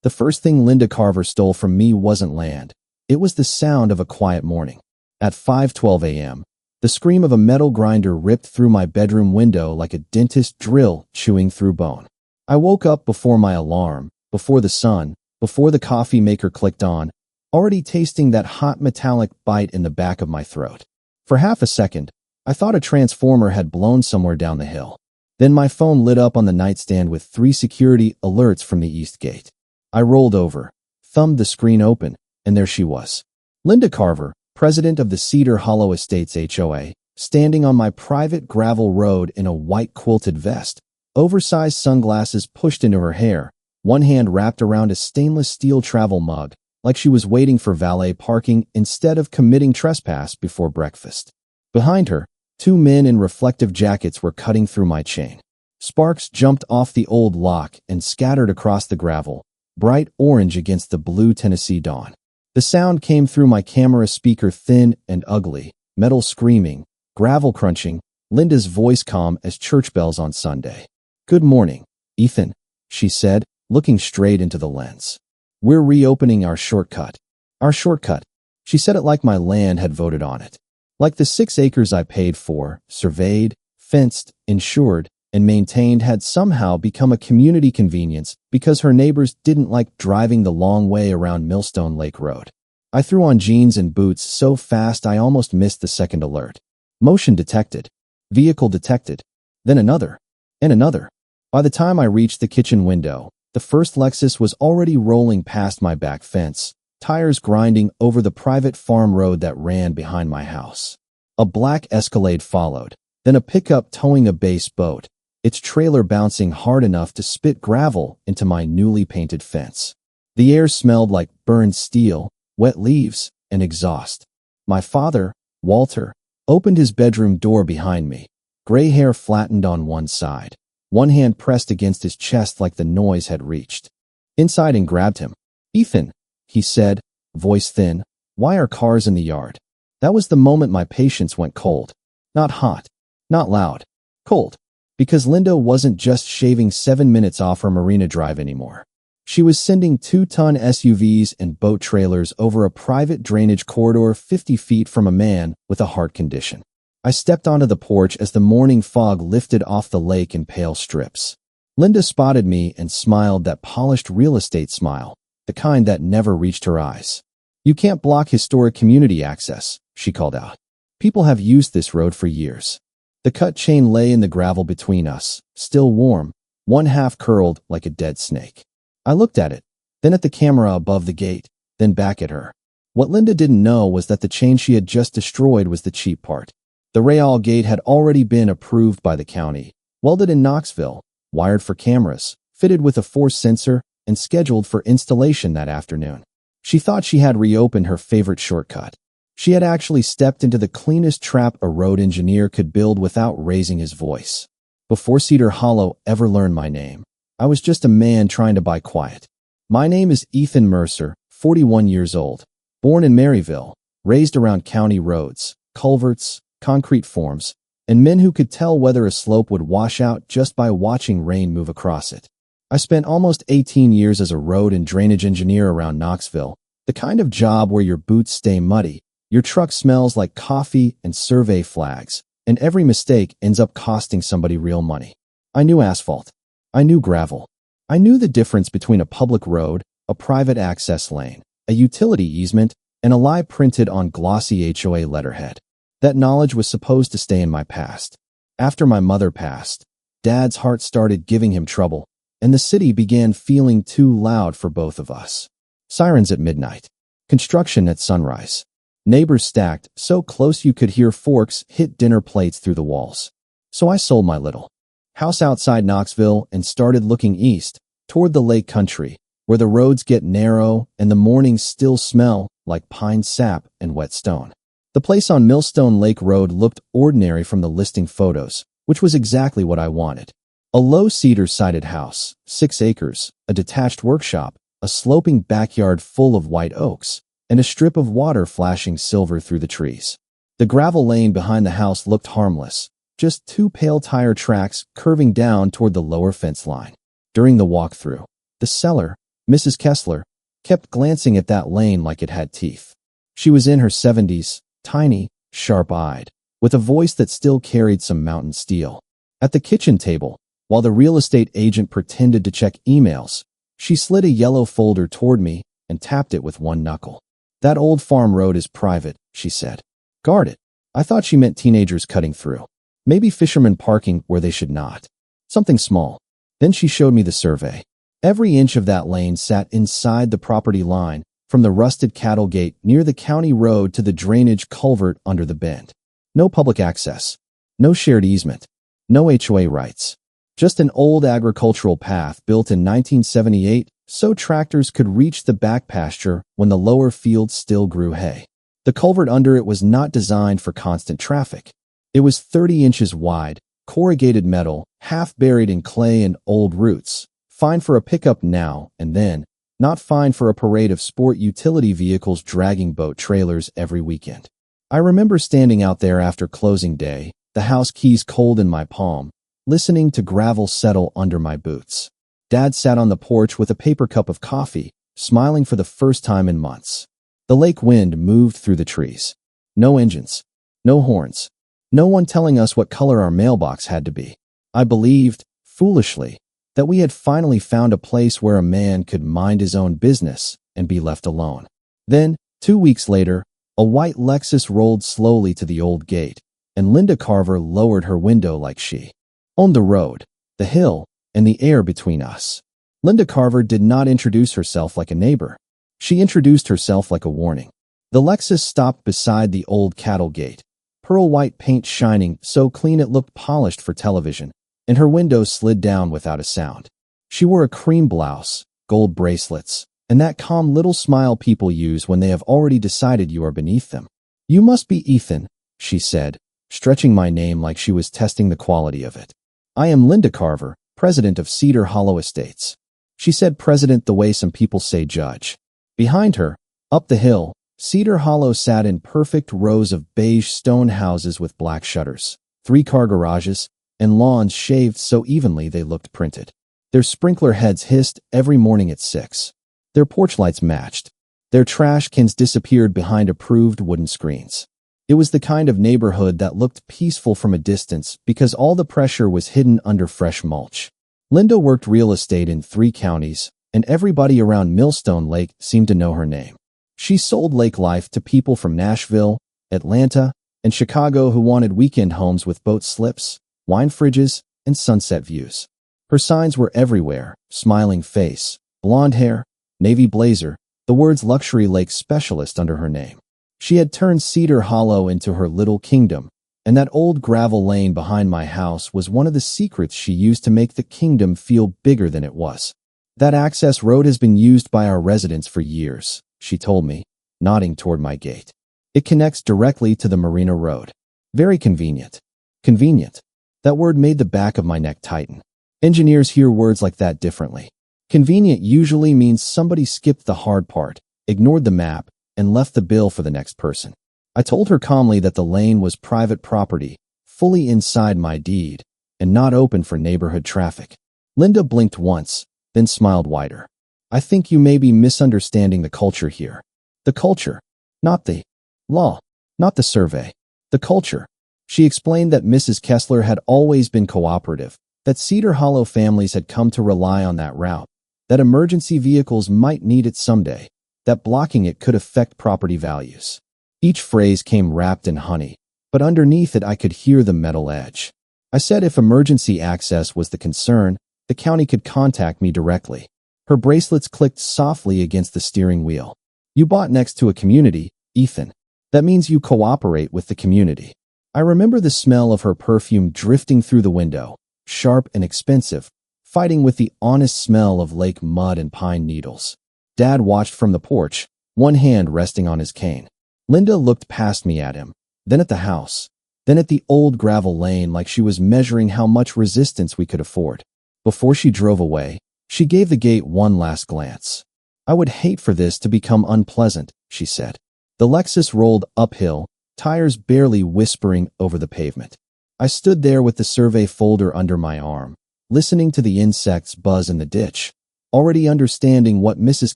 The first thing Linda Carver stole from me wasn't land. It was the sound of a quiet morning. At 5:12 a.m., the scream of a metal grinder ripped through my bedroom window like a dentist drill chewing through bone. I woke up before my alarm, before the sun, before the coffee maker clicked on, already tasting that hot metallic bite in the back of my throat. For half a second, I thought a transformer had blown somewhere down the hill. Then my phone lit up on the nightstand with 3 security alerts from the East Gate. I rolled over, thumbed the screen open, and there she was. Linda Carver, president of the Cedar Hollow Estates HOA, standing on my private gravel road in a white quilted vest, oversized sunglasses pushed into her hair, one hand wrapped around a stainless steel travel mug, like she was waiting for valet parking instead of committing trespass before breakfast. Behind her, 2 men in reflective jackets were cutting through my chain. Sparks jumped off the old lock and scattered across the gravel, bright orange against the blue Tennessee dawn. The sound came through my camera speaker thin and ugly, metal screaming, gravel crunching, Linda's voice calm as church bells on Sunday. "Good morning, Ethan," she said, looking straight into the lens. "We're reopening our shortcut." Our shortcut. She said it like my land had voted on it. Like the 6 acres I paid for, surveyed, fenced, insured, and maintained had somehow become a community convenience because her neighbors didn't like driving the long way around Millstone Lake Road. I threw on jeans and boots so fast I almost missed the second alert. Motion detected. Vehicle detected. Then another. And another. By the time I reached the kitchen window, the first Lexus was already rolling past my back fence, tires grinding over the private farm road that ran behind my house. A black Escalade followed, then a pickup towing a base boat, its trailer bouncing hard enough to spit gravel into my newly painted fence. The air smelled like burned steel, wet leaves, and exhaust. My father, Walter, opened his bedroom door behind me, gray hair flattened on one side, one hand pressed against his chest like the noise had reached. Inside and grabbed him. "Ethan," he said, voice thin, "why are cars in the yard?" That was the moment my patience went cold. Not hot, not loud, cold. Because Linda wasn't just shaving 7 minutes off her marina drive anymore. She was sending 2-ton SUVs and boat trailers over a private drainage corridor 50 feet from a man with a heart condition. I stepped onto the porch as the morning fog lifted off the lake in pale strips. Linda spotted me and smiled that polished real estate smile, the kind that never reached her eyes. "You can't block historic community access," she called out. "People have used this road for years." The cut chain lay in the gravel between us, still warm, one half curled like a dead snake. I looked at it, then at the camera above the gate, then back at her. What Linda didn't know was that the chain she had just destroyed was the cheap part. The rail gate had already been approved by the county, welded in Knoxville, wired for cameras, fitted with a force sensor, and scheduled for installation that afternoon. She thought she had reopened her favorite shortcut. She had actually stepped into the cleanest trap a road engineer could build without raising his voice. Before Cedar Hollow ever learned my name, I was just a man trying to buy quiet. My name is Ethan Mercer, 41 years old, born in Maryville, raised around county roads, culverts, concrete forms, and men who could tell whether a slope would wash out just by watching rain move across it. I spent almost 18 years as a road and drainage engineer around Knoxville, the kind of job where your boots stay muddy, your truck smells like coffee and survey flags, and every mistake ends up costing somebody real money. I knew asphalt. I knew gravel. I knew the difference between a public road, a private access lane, a utility easement, and a lie printed on glossy HOA letterhead. That knowledge was supposed to stay in my past. After my mother passed, Dad's heart started giving him trouble, and the city began feeling too loud for both of us. Sirens at midnight. Construction at sunrise. Neighbors stacked so close you could hear forks hit dinner plates through the walls. So I sold my little house outside Knoxville and started looking east, toward the lake country, where the roads get narrow and the mornings still smell like pine sap and wet stone. The place on Millstone Lake Road looked ordinary from the listing photos, which was exactly what I wanted. A low cedar-sided house, 6 acres, a detached workshop, a sloping backyard full of white oaks, and a strip of water flashing silver through the trees. The gravel lane behind the house looked harmless, just 2 pale tire tracks curving down toward the lower fence line. During the walkthrough, the seller, Mrs. Kessler kept glancing at that lane like it had teeth. She was in her 70s, tiny, sharp-eyed, with a voice that still carried some mountain steel. At the kitchen table, while the real estate agent pretended to check emails, she slid a yellow folder toward me and tapped it with one knuckle. "That old farm road is private," she said. "Guard it." I thought she meant teenagers cutting through. Maybe fishermen parking where they should not. Something small. Then she showed me the survey. Every inch of that lane sat inside the property line, from the rusted cattle gate near the county road to the drainage culvert under the bend. No public access. No shared easement. No HOA rights. Just an old agricultural path built in 1978 so tractors could reach the back pasture when the lower fields still grew hay. The culvert under it was not designed for constant traffic. It was 30 inches wide, corrugated metal, half buried in clay and old roots, fine for a pickup now and then, not fine for a parade of sport utility vehicles dragging boat trailers every weekend. I remember standing out there after closing day, the house keys cold in my palm, listening to gravel settle under my boots. Dad sat on the porch with a paper cup of coffee, smiling for the first time in months. The lake wind moved through the trees. No engines. No horns. No one telling us what color our mailbox had to be. I believed, foolishly, that we had finally found a place where a man could mind his own business and be left alone. Then, 2 weeks later, a white Lexus rolled slowly to the old gate, and Linda Carver lowered her window like she owned the road, the hill, and the air between us. Linda Carver did not introduce herself like a neighbor. She introduced herself like a warning. The Lexus stopped beside the old cattle gate, pearl white paint shining so clean it looked polished for television, and her windows slid down without a sound. She wore a cream blouse, gold bracelets, and that calm little smile people use when they have already decided you are beneath them. "You must be Ethan," she said, stretching my name like she was testing the quality of it. "I am Linda Carver, president of Cedar Hollow Estates." She said president the way some people say judge. Behind her, up the hill, Cedar Hollow sat in perfect rows of beige stone houses with black shutters, 3-car garages, and lawns shaved so evenly they looked printed. Their sprinkler heads hissed every morning at 6. Their porch lights matched. Their trash cans disappeared behind approved wooden screens. It was the kind of neighborhood that looked peaceful from a distance because all the pressure was hidden under fresh mulch. Linda worked real estate in 3 counties, and everybody around Millstone Lake seemed to know her name. She sold lake life to people from Nashville, Atlanta, and Chicago who wanted weekend homes with boat slips, wine fridges, and sunset views. Her signs were everywhere: smiling face, blonde hair, navy blazer, the words luxury lake specialist under her name. She had turned Cedar Hollow into her little kingdom, and that old gravel lane behind my house was one of the secrets she used to make the kingdom feel bigger than it was. "That access road has been used by our residents for years," she told me, nodding toward my gate. "It connects directly to the Marina Road. Very convenient." Convenient. That word made the back of my neck tighten. Engineers hear words like that differently. Convenient usually means somebody skipped the hard part, ignored the map, and left the bill for the next person. I told her calmly that the lane was private property, fully inside my deed, and not open for neighborhood traffic. Linda blinked once, then smiled wider. "I think you may be misunderstanding the culture here." "The culture, not the law, not the survey. The culture." She explained that Mrs. Kessler had always been cooperative, that Cedar Hollow families had come to rely on that route, that emergency vehicles might need it someday, that blocking it could affect property values. Each phrase came wrapped in honey, but underneath it I could hear the metal edge. I said if emergency access was the concern, the county could contact me directly. Her bracelets clicked softly against the steering wheel. "You bought next to a community, Ethan. That means you cooperate with the community." I remember the smell of her perfume drifting through the window, sharp and expensive, fighting with the honest smell of lake mud and pine needles. Dad watched from the porch, one hand resting on his cane. Linda looked past me at him, then at the house, then at the old gravel lane like she was measuring how much resistance we could afford. Before she drove away, she gave the gate one last glance. "I would hate for this to become unpleasant," she said. The Lexus rolled uphill, tires barely whispering over the pavement. I stood there with the survey folder under my arm, listening to the insects buzz in the ditch, already understanding what Mrs.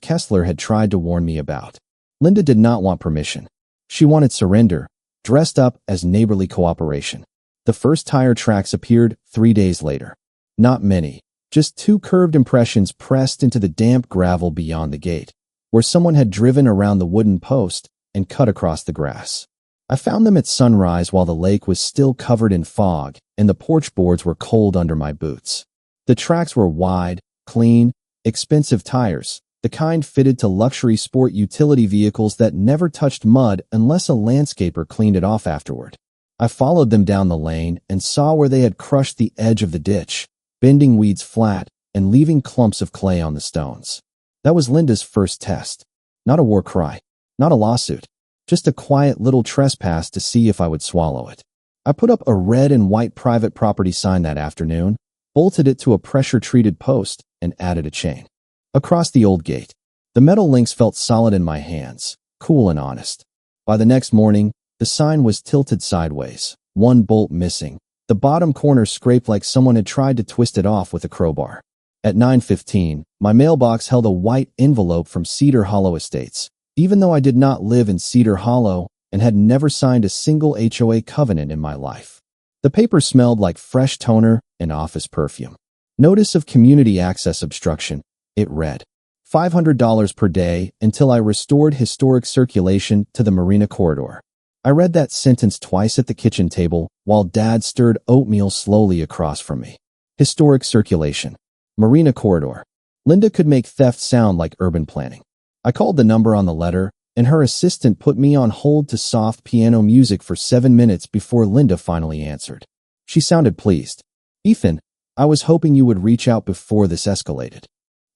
Kessler had tried to warn me about. Linda did not want permission. She wanted surrender, dressed up as neighborly cooperation. The first tire tracks appeared 3 days later. Not many, just 2 curved impressions pressed into the damp gravel beyond the gate, where someone had driven around the wooden post and cut across the grass. I found them at sunrise while the lake was still covered in fog and the porch boards were cold under my boots. The tracks were wide, clean, expensive tires, the kind fitted to luxury sport utility vehicles that never touched mud unless a landscaper cleaned it off afterward. I followed them down the lane and saw where they had crushed the edge of the ditch, bending weeds flat and leaving clumps of clay on the stones. That was Linda's first test. Not a war cry, not a lawsuit, just a quiet little trespass to see if I would swallow it. I put up a red and white private property sign that afternoon, bolted it to a pressure-treated post, and added a chain. Across the old gate, the metal links felt solid in my hands, cool and honest. By the next morning, the sign was tilted sideways, one bolt missing, the bottom corner scraped like someone had tried to twist it off with a crowbar. At 9:15, my mailbox held a white envelope from Cedar Hollow Estates. Even though I did not live in Cedar Hollow and had never signed a single HOA covenant in my life. The paper smelled like fresh toner and office perfume. Notice of community access obstruction, it read. $500 per day until I restored historic circulation to the marina corridor. I read that sentence twice at the kitchen table while Dad stirred oatmeal slowly across from me. Historic circulation. Marina corridor. Linda could make theft sound like urban planning. I called the number on the letter, and her assistant put me on hold to soft piano music for 7 minutes before Linda finally answered. She sounded pleased. "Ethan, I was hoping you would reach out before this escalated."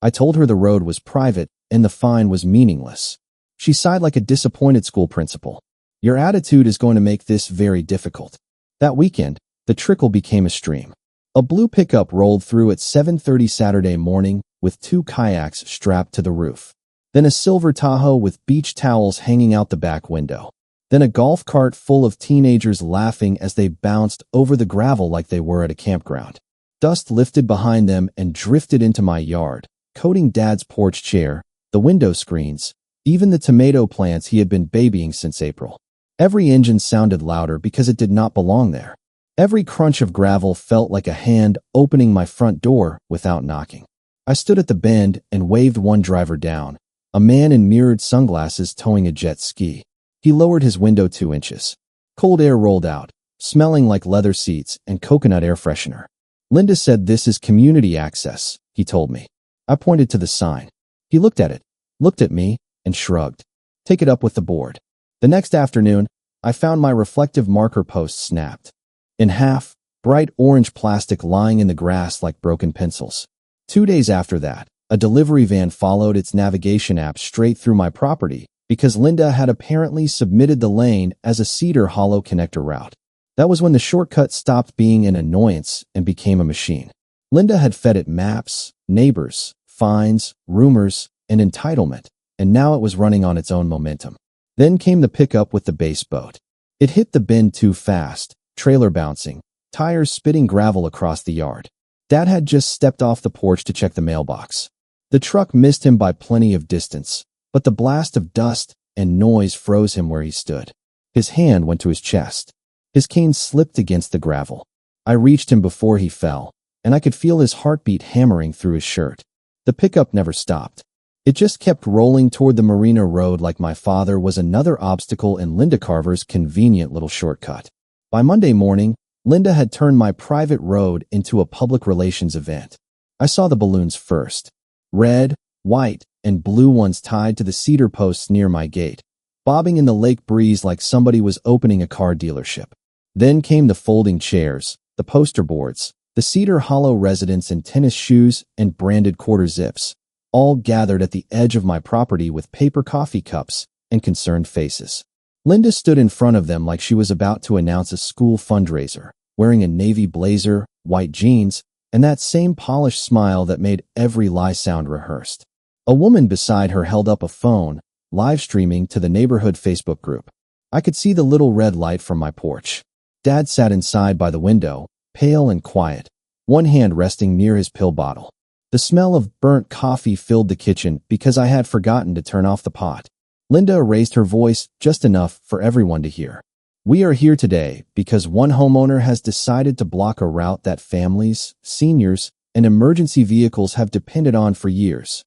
I told her the road was private and the fine was meaningless. She sighed like a disappointed school principal. "Your attitude is going to make this very difficult." That weekend, the trickle became a stream. A blue pickup rolled through at 7:30 Saturday morning with 2 kayaks strapped to the roof. Then a silver Tahoe with beach towels hanging out the back window. Then a golf cart full of teenagers laughing as they bounced over the gravel like they were at a campground. Dust lifted behind them and drifted into my yard, coating Dad's porch chair, the window screens, even the tomato plants he had been babying since April. Every engine sounded louder because it did not belong there. Every crunch of gravel felt like a hand opening my front door without knocking. I stood at the bend and waved one driver down, a man in mirrored sunglasses towing a jet ski. He lowered his window 2 inches. Cold air rolled out, smelling like leather seats and coconut air freshener. "Linda said this is community access," he told me. I pointed to the sign. He looked at it, looked at me, and shrugged. "Take it up with the board." The next afternoon, I found my reflective marker post snapped in half, bright orange plastic lying in the grass like broken pencils. 2 days after that, a delivery van followed its navigation app straight through my property because Linda had apparently submitted the lane as a Cedar Hollow connector route. That was when the shortcut stopped being an annoyance and became a machine. Linda had fed it maps, neighbors, fines, rumors, and entitlement, and now it was running on its own momentum. Then came the pickup with the base boat. It hit the bend too fast, trailer bouncing, tires spitting gravel across the yard. Dad had just stepped off the porch to check the mailbox. The truck missed him by plenty of distance, but the blast of dust and noise froze him where he stood. His hand went to his chest. His cane slipped against the gravel. I reached him before he fell, and I could feel his heartbeat hammering through his shirt. The pickup never stopped. It just kept rolling toward the marina road like my father was another obstacle in Linda Carver's convenient little shortcut. By Monday morning, Linda had turned my private road into a public relations event. I saw the balloons first. Red, white, and blue ones tied to the cedar posts near my gate, bobbing in the lake breeze like somebody was opening a car dealership. Then came the folding chairs, the poster boards, the Cedar Hollow residents in tennis shoes and branded quarter zips, all gathered at the edge of my property with paper coffee cups and concerned faces. Linda stood in front of them like she was about to announce a school fundraiser, wearing a navy blazer, white jeans, and that same polished smile that made every lie sound rehearsed. A woman beside her held up a phone, live streaming to the neighborhood Facebook group. I could see the little red light from my porch. Dad sat inside by the window, pale and quiet, one hand resting near his pill bottle. The smell of burnt coffee filled the kitchen because I had forgotten to turn off the pot. Linda raised her voice just enough for everyone to hear. We are here today because one homeowner has decided to block a route that families, seniors, and emergency vehicles have depended on for years.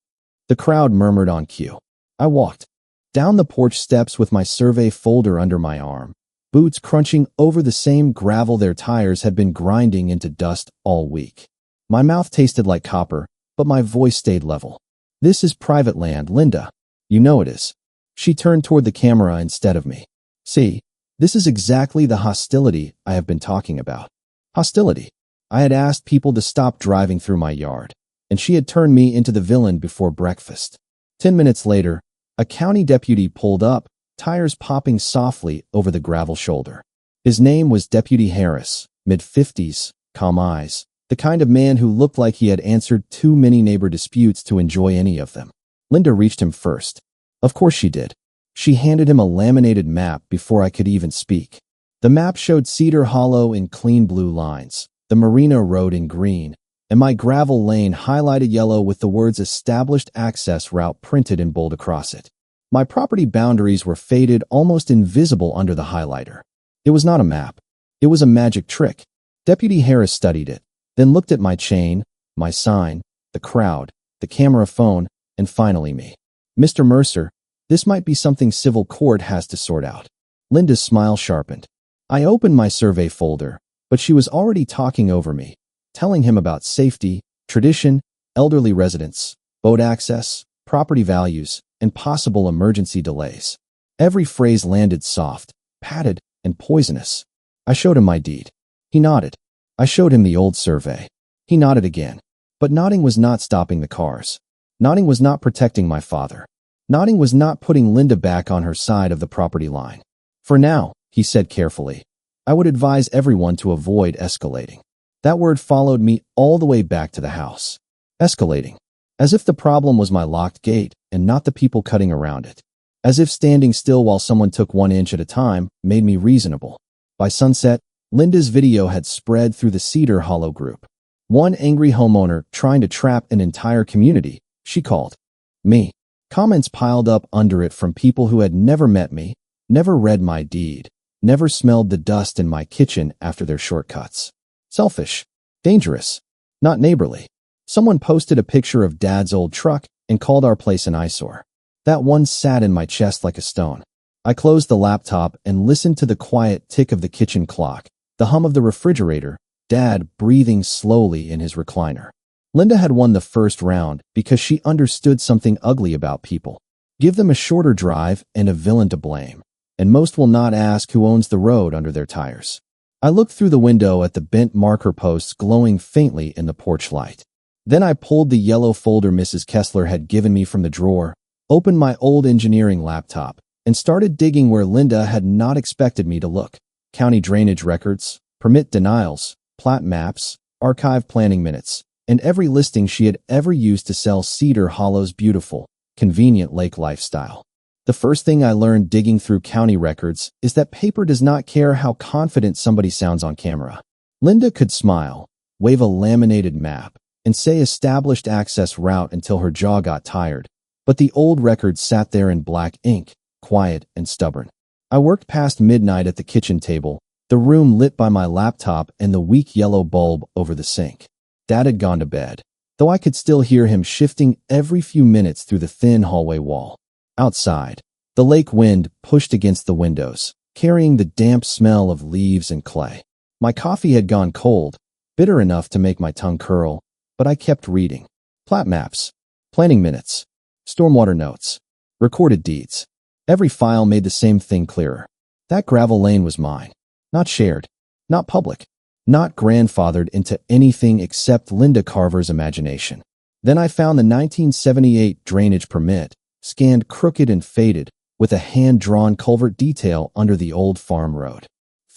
The crowd murmured on cue. I walked down the porch steps with my survey folder under my arm, boots crunching over the same gravel their tires had been grinding into dust all week. My mouth tasted like copper, but my voice stayed level. This is private land, Linda. You know it is. She turned toward the camera instead of me. See, this is exactly the hostility I have been talking about. Hostility. I had asked people to stop driving through my yard, and she had turned me into the villain before breakfast. 10 minutes later, a county deputy pulled up, tires popping softly over the gravel shoulder. His name was Deputy Harris, mid-50s, calm eyes, the kind of man who looked like he had answered too many neighbor disputes to enjoy any of them. Linda reached him first. Of course she did. She handed him a laminated map before I could even speak. The map showed Cedar Hollow in clean blue lines, the Marina Road in green, and my gravel lane highlighted yellow with the words Established Access Route printed in bold across it. My property boundaries were faded, almost invisible under the highlighter. It was not a map. It was a magic trick. Deputy Harris studied it, then looked at my chain, my sign, the crowd, the camera phone, and finally me. Mr. Mercer, this might be something civil court has to sort out. Linda's smile sharpened. I opened my survey folder, but she was already talking over me, telling him about safety, tradition, elderly residents, boat access, property values, and possible emergency delays. Every phrase landed soft, padded, and poisonous. I showed him my deed. He nodded. I showed him the old survey. He nodded again. But nodding was not stopping the cars. Nodding was not protecting my father. Nodding was not putting Linda back on her side of the property line. For now, he said carefully, I would advise everyone to avoid escalating. That word followed me all the way back to the house. Escalating. As if the problem was my locked gate and not the people cutting around it. As if standing still while someone took 1 inch at a time made me reasonable. By sunset, Linda's video had spread through the Cedar Hollow group. One angry homeowner trying to trap an entire community, she called me. Comments piled up under it from people who had never met me, never read my deed, never smelled the dust in my kitchen after their shortcuts. Selfish. Dangerous. Not neighborly. Someone posted a picture of Dad's old truck and called our place an eyesore. That one sat in my chest like a stone. I closed the laptop and listened to the quiet tick of the kitchen clock, the hum of the refrigerator, Dad breathing slowly in his recliner. Linda had won the first round because she understood something ugly about people. Give them a shorter drive and a villain to blame, and most will not ask who owns the road under their tires. I looked through the window at the bent marker posts glowing faintly in the porch light. Then I pulled the yellow folder Mrs. Kessler had given me from the drawer, opened my old engineering laptop, and started digging where Linda had not expected me to look. County drainage records, permit denials, plat maps, archive planning minutes, and every listing she had ever used to sell Cedar Hollow's beautiful, convenient lake lifestyle. The first thing I learned digging through county records is that paper does not care how confident somebody sounds on camera. Linda could smile, wave a laminated map, and say established access route until her jaw got tired, but the old record sat there in black ink, quiet and stubborn. I worked past midnight at the kitchen table, the room lit by my laptop and the weak yellow bulb over the sink. Dad had gone to bed, though I could still hear him shifting every few minutes through the thin hallway wall. Outside, the lake wind pushed against the windows, carrying the damp smell of leaves and clay. My coffee had gone cold, bitter enough to make my tongue curl, but I kept reading. Plat maps, planning minutes, stormwater notes, recorded deeds. Every file made the same thing clearer. That gravel lane was mine, not shared, not public, not grandfathered into anything except Linda Carver's imagination. Then I found the 1978 drainage permit, scanned crooked and faded, with a hand-drawn culvert detail under the old farm road.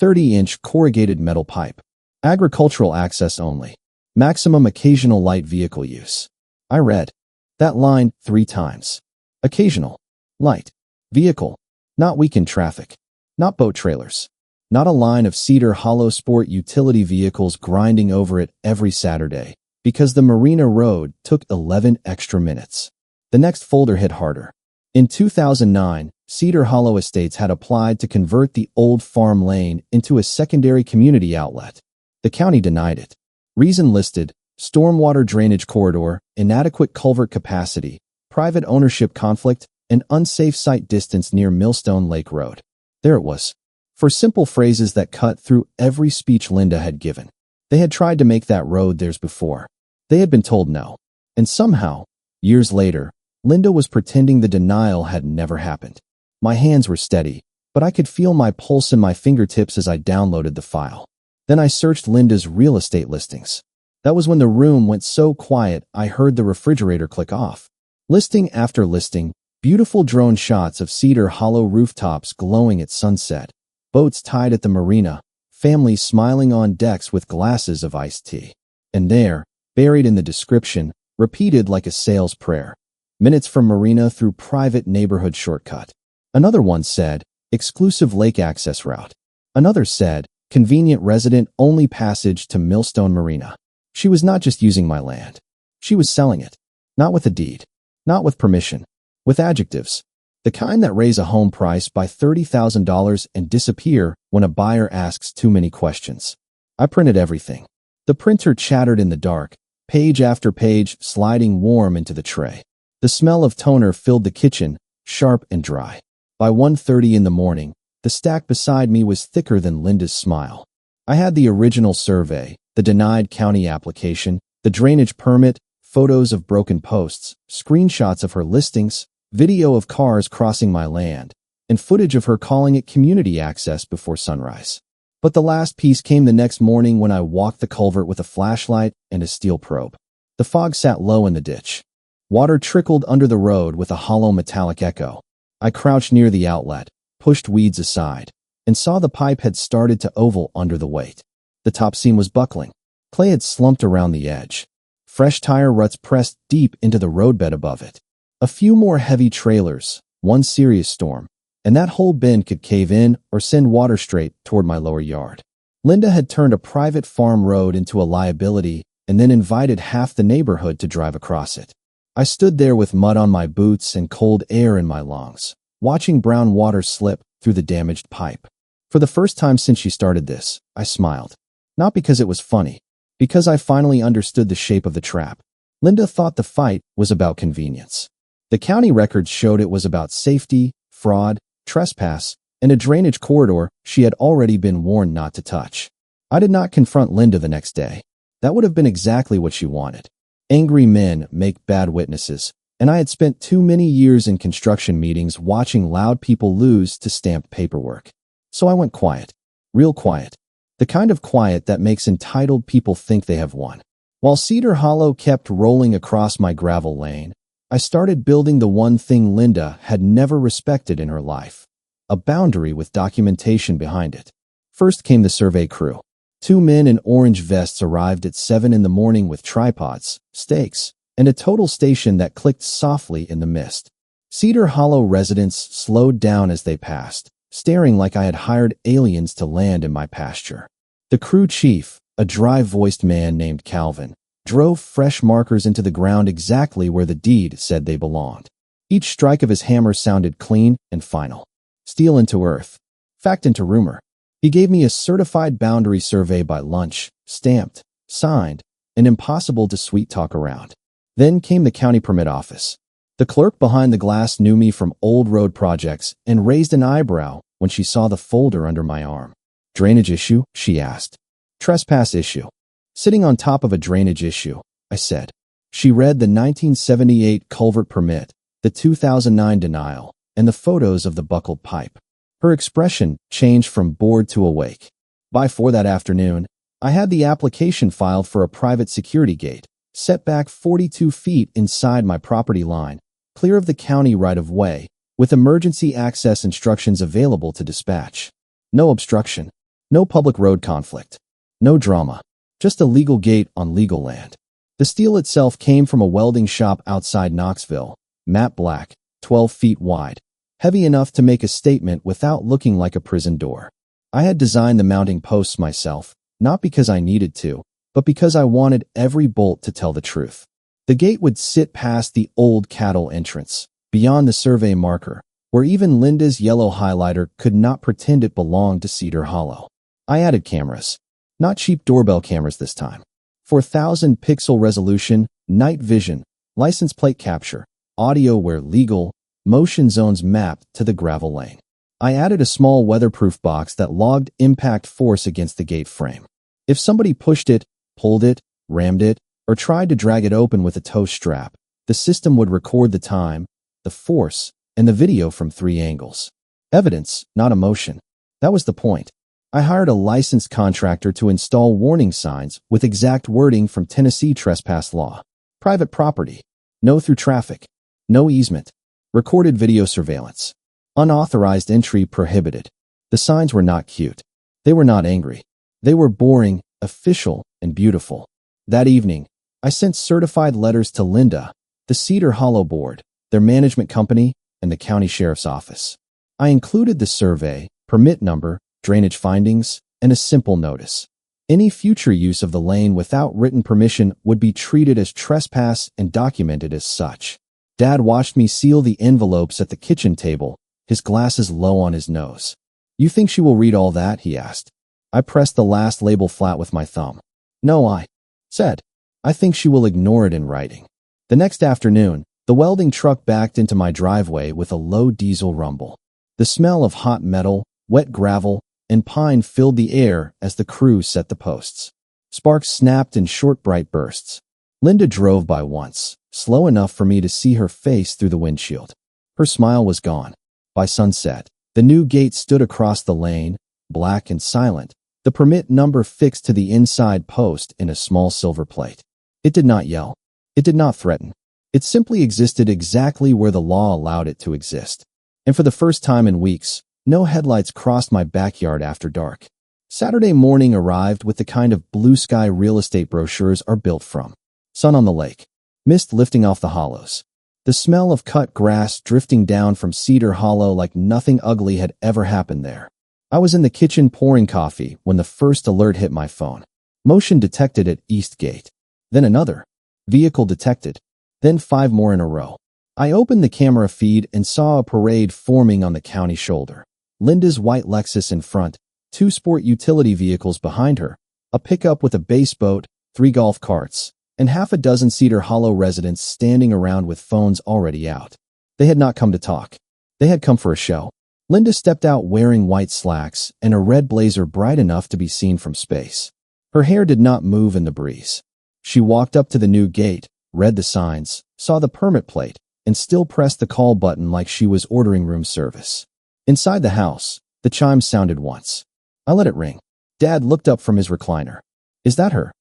30-inch corrugated metal pipe. Agricultural access only. Maximum occasional light vehicle use. I read that line 3 times. Occasional. Light. Vehicle. Not weekend traffic. Not boat trailers. Not a line of Cedar Hollow sport utility vehicles grinding over it every Saturday, because the Marina Road took 11 extra minutes. The next folder hit harder. In 2009, Cedar Hollow Estates had applied to convert the old farm lane into a secondary community outlet. The county denied it. Reason listed: stormwater drainage corridor, inadequate culvert capacity, private ownership conflict, and unsafe site distance near Millstone Lake Road. There it was. For simple phrases that cut through every speech Linda had given. They had tried to make that road theirs before. They had been told no. And somehow, years later, Linda was pretending the denial had never happened. My hands were steady, but I could feel my pulse in my fingertips as I downloaded the file. Then I searched Linda's real estate listings. That was when the room went so quiet I heard the refrigerator click off. Listing after listing, beautiful drone shots of Cedar Hollow rooftops glowing at sunset, boats tied at the marina, families smiling on decks with glasses of iced tea. And there, buried in the description, repeated like a sales prayer: minutes from marina through private neighborhood shortcut. Another one said, exclusive lake access route. Another said, convenient resident-only passage to Millstone Marina. She was not just using my land. She was selling it. Not with a deed. Not with permission. With adjectives. The kind that raise a home price by $30,000 and disappear when a buyer asks too many questions. I printed everything. The printer chattered in the dark, page after page sliding warm into the tray. The smell of toner filled the kitchen, sharp and dry. By 1:30 in the morning, the stack beside me was thicker than Linda's smile. I had the original survey, the denied county application, the drainage permit, photos of broken posts, screenshots of her listings, video of cars crossing my land, and footage of her calling it community access before sunrise. But the last piece came the next morning when I walked the culvert with a flashlight and a steel probe. The fog sat low in the ditch. Water trickled under the road with a hollow metallic echo. I crouched near the outlet, pushed weeds aside, and saw the pipe had started to oval under the weight. The top seam was buckling. Clay had slumped around the edge. Fresh tire ruts pressed deep into the roadbed above it. A few more heavy trailers, one serious storm, and that whole bend could cave in or send water straight toward my lower yard. Linda had turned a private farm road into a liability and then invited half the neighborhood to drive across it. I stood there with mud on my boots and cold air in my lungs, watching brown water slip through the damaged pipe. For the first time since she started this, I smiled. Not because it was funny, because I finally understood the shape of the trap. Linda thought the fight was about convenience. The county records showed it was about safety, fraud, trespass, and a drainage corridor she had already been warned not to touch. I did not confront Linda the next day. That would have been exactly what she wanted. Angry men make bad witnesses, and I had spent too many years in construction meetings watching loud people lose to stamped paperwork. So I went quiet. Real quiet. The kind of quiet that makes entitled people think they have won. While Cedar Hollow kept rolling across my gravel lane, I started building the one thing Linda had never respected in her life: a boundary with documentation behind it. First came the survey crew. 2 men in orange vests arrived at 7 in the morning with tripods, stakes, and a total station that clicked softly in the mist. Cedar Hollow residents slowed down as they passed, staring like I had hired aliens to land in my pasture. The crew chief, a dry-voiced man named Calvin, drove fresh markers into the ground exactly where the deed said they belonged. Each strike of his hammer sounded clean and final. Steel into earth. Fact into rumor. He gave me a certified boundary survey by lunch, stamped, signed, and impossible to sweet-talk around. Then came the county permit office. The clerk behind the glass knew me from old road projects and raised an eyebrow when she saw the folder under my arm. Drainage issue? She asked. Trespass issue. Sitting on top of a drainage issue, I said. She read the 1978 culvert permit, the 2009 denial, and the photos of the buckled pipe. Her expression changed from bored to awake. By 4 that afternoon, I had the application filed for a private security gate, set back 42 feet inside my property line, clear of the county right-of-way, with emergency access instructions available to dispatch. No obstruction. No public road conflict. No drama. Just a legal gate on legal land. The steel itself came from a welding shop outside Knoxville, matte black, 12 feet wide, heavy enough to make a statement without looking like a prison door. I had designed the mounting posts myself, not because I needed to, but because I wanted every bolt to tell the truth. The gate would sit past the old cattle entrance, beyond the survey marker, where even Linda's yellow highlighter could not pretend it belonged to Cedar Hollow. I added cameras. Not cheap doorbell cameras this time. 4,000-pixel resolution, night vision, license plate capture, audio where legal, motion zones mapped to the gravel lane. I added a small weatherproof box that logged impact force against the gate frame. If somebody pushed it, pulled it, rammed it, or tried to drag it open with a tow strap, the system would record the time, the force, and the video from 3 angles. Evidence, not emotion. That was the point. I hired a licensed contractor to install warning signs with exact wording from Tennessee trespass law. Private property. No through traffic. No easement. Recorded video surveillance. Unauthorized entry prohibited. The signs were not cute. They were not angry. They were boring, official, and beautiful. That evening, I sent certified letters to Linda, the Cedar Hollow Board, their management company, and the county sheriff's office. I included the survey, permit number, drainage findings, and a simple notice. Any future use of the lane without written permission would be treated as trespass and documented as such. Dad watched me seal the envelopes at the kitchen table, his glasses low on his nose. "You think she will read all that?" he asked. I pressed the last label flat with my thumb. "No, I said. I think she will ignore it in writing." The next afternoon, the welding truck backed into my driveway with a low diesel rumble. The smell of hot metal, wet gravel, and pine filled the air as the crew set the posts. Sparks snapped in short, bright bursts. Linda drove by once, slow enough for me to see her face through the windshield. Her smile was gone. By sunset, the new gate stood across the lane, black and silent, the permit number fixed to the inside post in a small silver plate. It did not yell. It did not threaten. It simply existed exactly where the law allowed it to exist. And for the first time in weeks, no headlights crossed my backyard after dark. Saturday morning arrived with the kind of blue sky real estate brochures are built from. Sun on the lake. Mist lifting off the hollows. The smell of cut grass drifting down from Cedar Hollow like nothing ugly had ever happened there. I was in the kitchen pouring coffee when the first alert hit my phone. Motion detected at East Gate. Then another. Vehicle detected. Then 5 more in a row. I opened the camera feed and saw a parade forming on the county shoulder. Linda's white Lexus in front, 2 sport utility vehicles behind her, a pickup with a base boat, 3 golf carts, and half a dozen Cedar Hollow residents standing around with phones already out. They had not come to talk. They had come for a show. Linda stepped out wearing white slacks and a red blazer bright enough to be seen from space. Her hair did not move in the breeze. She walked up to the new gate, read the signs, saw the permit plate, and still pressed the call button like she was ordering room service. Inside the house, the chime sounded once. I let it ring. Dad looked up from his recliner. "Is that her?"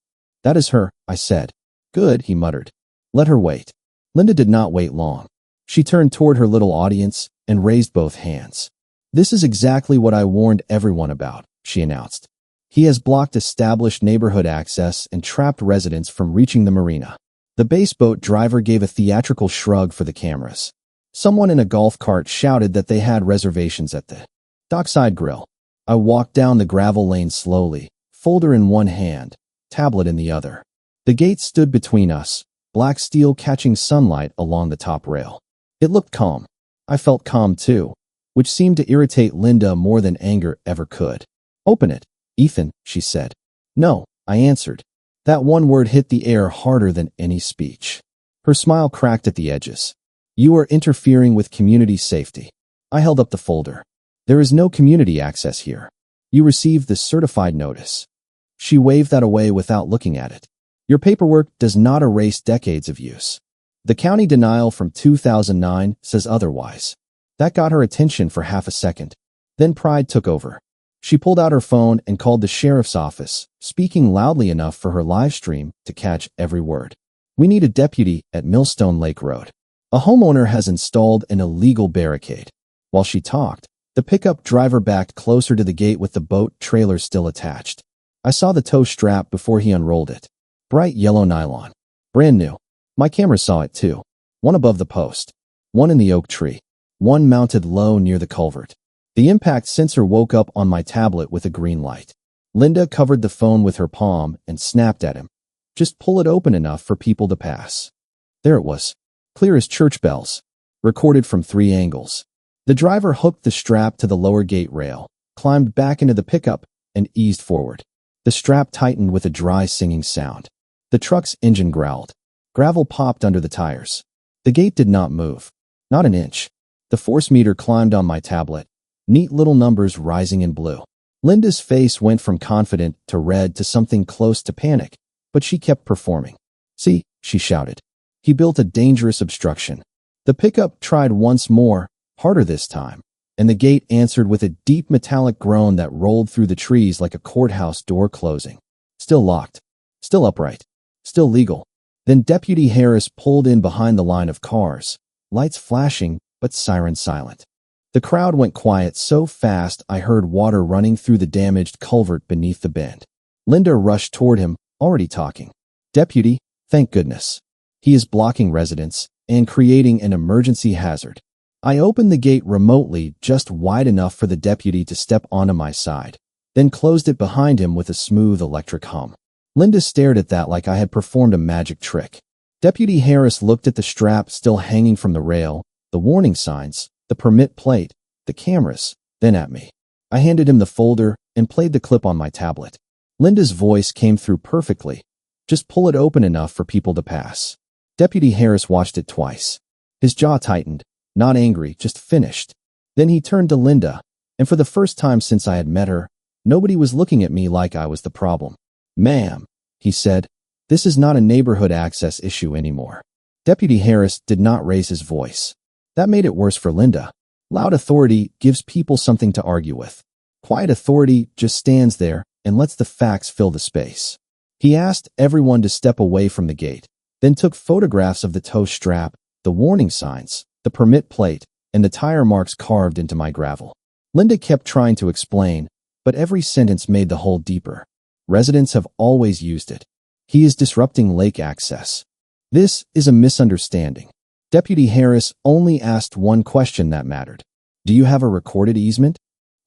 "That is her," I said. "Good," he muttered. "Let her wait." Linda did not wait long. She turned toward her little audience and raised both hands. "This is exactly what I warned everyone about," she announced. "He has blocked established neighborhood access and trapped residents from reaching the marina." The base boat driver gave a theatrical shrug for the cameras. Someone in a golf cart shouted that they had reservations at the dockside grill. I walked down the gravel lane slowly, folder in one hand, tablet in the other. The gate stood between us, black steel catching sunlight along the top rail. It looked calm. I felt calm too, which seemed to irritate Linda more than anger ever could. "Open it, Ethan," she said. "No," I answered. That one word hit the air harder than any speech. Her smile cracked at the edges. "You are interfering with community safety." I held up the folder. "There is no community access here. You received the certified notice." She waved that away without looking at it. "Your paperwork does not erase decades of use. The county denial from 2009 says otherwise." That got her attention for half a second. Then pride took over. She pulled out her phone and called the sheriff's office, speaking loudly enough for her live stream to catch every word. "We need a deputy at Millstone Lake Road. A homeowner has installed an illegal barricade." While she talked, the pickup driver backed closer to the gate with the boat trailer still attached. I saw the tow strap before he unrolled it. Bright yellow nylon. Brand new. My camera saw it too. One above the post. One in the oak tree. One mounted low near the culvert. The impact sensor woke up on my tablet with a green light. Linda covered the phone with her palm and snapped at him. Just pull it open enough for people to pass. There it was, clear as church bells, recorded from 3 angles. The driver hooked the strap to the lower gate rail, climbed back into the pickup, and eased forward. The strap tightened with a dry singing sound. The truck's engine growled. Gravel popped under the tires. The gate did not move. Not an inch. The force meter climbed on my tablet, neat little numbers rising in blue. Linda's face went from confident to red to something close to panic, but she kept performing. See, she shouted. He built a dangerous obstruction. The pickup tried once more, harder this time, and the gate answered with a deep metallic groan that rolled through the trees like a courthouse door closing. Still locked. Still upright. Still legal. Then Deputy Harris pulled in behind the line of cars, lights flashing, but siren silent. The crowd went quiet so fast I heard water running through the damaged culvert beneath the bend. Linda rushed toward him, already talking. Deputy, thank goodness. He is blocking residents and creating an emergency hazard. I opened the gate remotely just wide enough for the deputy to step onto my side, then closed it behind him with a smooth electric hum. Linda stared at that like I had performed a magic trick. Deputy Harris looked at the strap still hanging from the rail, the warning signs, the permit plate, the cameras, then at me. I handed him the folder and played the clip on my tablet. Linda's voice came through perfectly. Just pull it open enough for people to pass. Deputy Harris watched it twice. His jaw tightened, not angry, just finished. Then he turned to Linda, and for the first time since I had met her, nobody was looking at me like I was the problem. Ma'am, he said, this is not a neighborhood access issue anymore. Deputy Harris did not raise his voice. That made it worse for Linda. Loud authority gives people something to argue with. Quiet authority just stands there and lets the facts fill the space. He asked everyone to step away from the gate, then took photographs of the tow strap, the warning signs, the permit plate, and the tire marks carved into my gravel. Linda kept trying to explain, but every sentence made the hole deeper. Residents have always used it. He is disrupting lake access. This is a misunderstanding. Deputy Harris only asked one question that mattered. Do you have a recorded easement?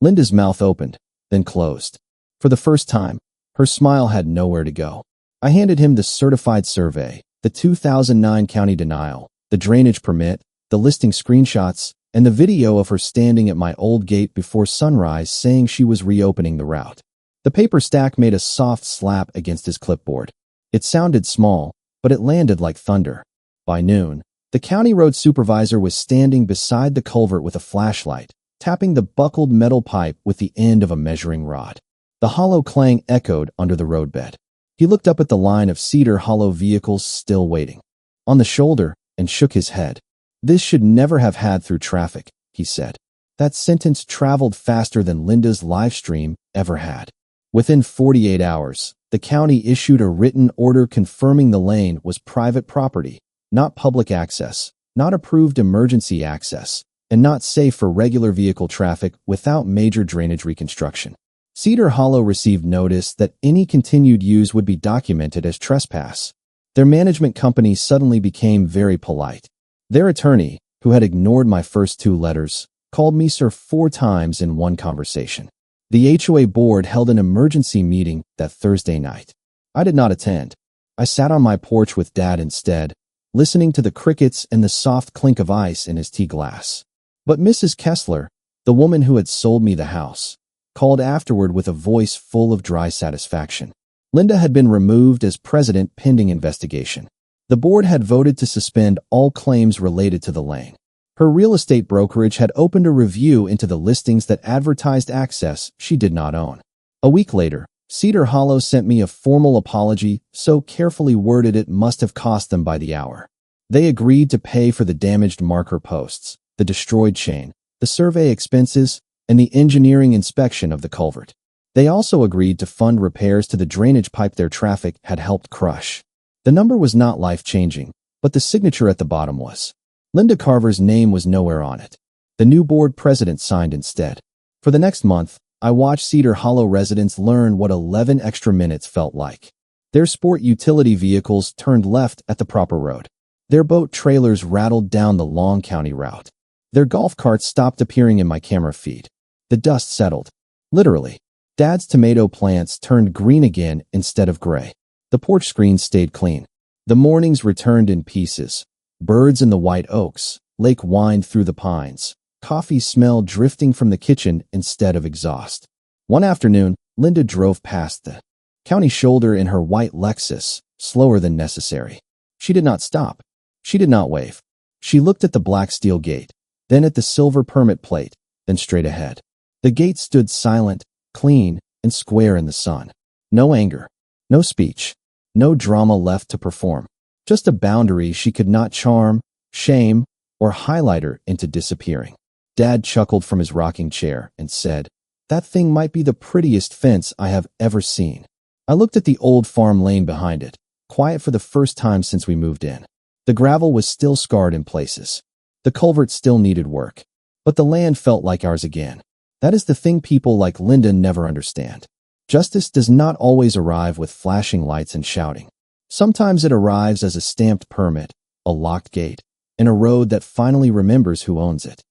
Linda's mouth opened, then closed. For the first time, her smile had nowhere to go. I handed him the certified survey, the 2009 county denial, the drainage permit, the listing screenshots, and the video of her standing at my old gate before sunrise saying she was reopening the route. The paper stack made a soft slap against his clipboard. It sounded small, but it landed like thunder. By noon, the county road supervisor was standing beside the culvert with a flashlight, tapping the buckled metal pipe with the end of a measuring rod. The hollow clang echoed under the roadbed. He looked up at the line of Cedar Hollow vehicles still waiting. On the shoulder, and shook his head. This should never have had through traffic, he said. That sentence traveled faster than Linda's live stream ever had. Within 48 hours, the county issued a written order confirming the lane was private property, not public access, not approved emergency access, and not safe for regular vehicle traffic without major drainage reconstruction. Cedar Hollow received notice that any continued use would be documented as trespass. Their management company suddenly became very polite. Their attorney, who had ignored my first 2 letters, called me sir 4 times in one conversation. The HOA board held an emergency meeting that Thursday night. I did not attend. I sat on my porch with Dad instead, listening to the crickets and the soft clink of ice in his tea glass. But Mrs. Kessler, the woman who had sold me the house, called afterward with a voice full of dry satisfaction. Linda had been removed as president pending investigation. The board had voted to suspend all claims related to the lane. Her real estate brokerage had opened a review into the listings that advertised access she did not own. A week later, Cedar Hollow sent me a formal apology so carefully worded it must have cost them by the hour. They agreed to pay for the damaged marker posts, the destroyed chain, the survey expenses, and the engineering inspection of the culvert. They also agreed to fund repairs to the drainage pipe their traffic had helped crush. The number was not life-changing, but the signature at the bottom was. Linda Carver's name was nowhere on it. The new board president signed instead. For the next month, I watched Cedar Hollow residents learn what 11 extra minutes felt like. Their sport utility vehicles turned left at the proper road. Their boat trailers rattled down the long county route. Their golf carts stopped appearing in my camera feed. The dust settled. Literally. Dad's tomato plants turned green again instead of gray. The porch screen stayed clean. The mornings returned in pieces. Birds in the white oaks, lake whined through the pines, coffee smell drifting from the kitchen instead of exhaust. One afternoon, Linda drove past the county shoulder in her white Lexus, slower than necessary. She did not stop. She did not wave. She looked at the black steel gate, then at the silver permit plate, then straight ahead. The gate stood silent, clean, and square in the sun. No anger, no speech, no drama left to perform. Just a boundary she could not charm, shame, or highlight her into disappearing. Dad chuckled from his rocking chair and said, "That thing might be the prettiest fence I have ever seen." I looked at the old farm lane behind it, quiet for the first time since we moved in. The gravel was still scarred in places. The culvert still needed work. But the land felt like ours again. That is the thing people like Linda never understand. Justice does not always arrive with flashing lights and shouting. Sometimes it arrives as a stamped permit, a locked gate, and a road that finally remembers who owns it.